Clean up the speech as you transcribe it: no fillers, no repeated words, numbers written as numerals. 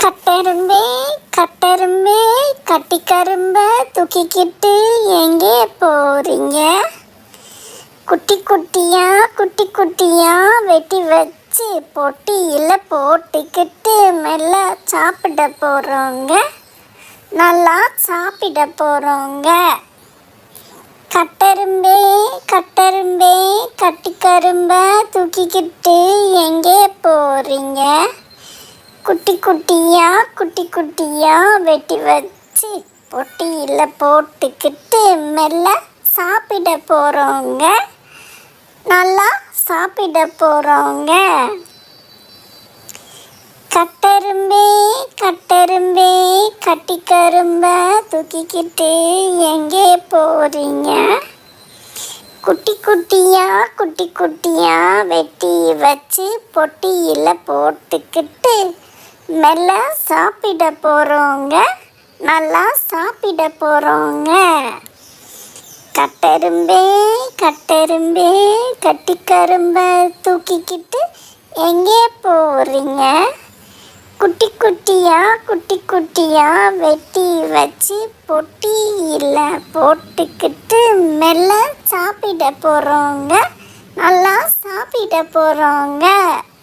கட்டெரும்பே கட்டெரும்பே கட்டிக்கரும்ப தூக்கிக்கிட்டு எங்கே போறீங்க? குட்டி குட்டியா வெட்டி வச்சு பொட்டியில் போட்டுக்கிட்டு மெல்ல சாப்பிட போகிறோங்க. நல்லா சாப்பிட போகிறோங்க. கட்டெரும்பே கட்டெரும்பே கட்டிக்கரும்ப தூக்கிக்கிட்டு எங்கே போறீங்க? குட்டி குட்டியா வெட்டி வச்சு பொட்டியில் போட்டுக்கிட்டு மெல்ல சாப்பிட போகிறோங்க. நல்லா சாப்பிட போகிறோங்க. கட்டெரும்பே கட்டெரும்பே கட்டிக்கரும்ப தூக்கிக்கிட்டு எங்கே போறீங்க? குட்டி குட்டியா வெட்டி வச்சு பொட்டியில் போட்டுக்கிட்டு மெல்ல சாப்பிட போகிறோங்க. நல்லா சாப்பிட போகிறோங்க. கட்டெரும்பே கட்டெரும்பே கட்டிக்கரும்ப தூக்கிக்கிட்டு எங்கே போறீங்க? குட்டி குட்டியா வெட்டி வச்சு பொட்டியில் போட்டுக்கிட்டு மெல்ல சாப்பிட போகிறோங்க. நல்லா சாப்பிட போகிறோங்க.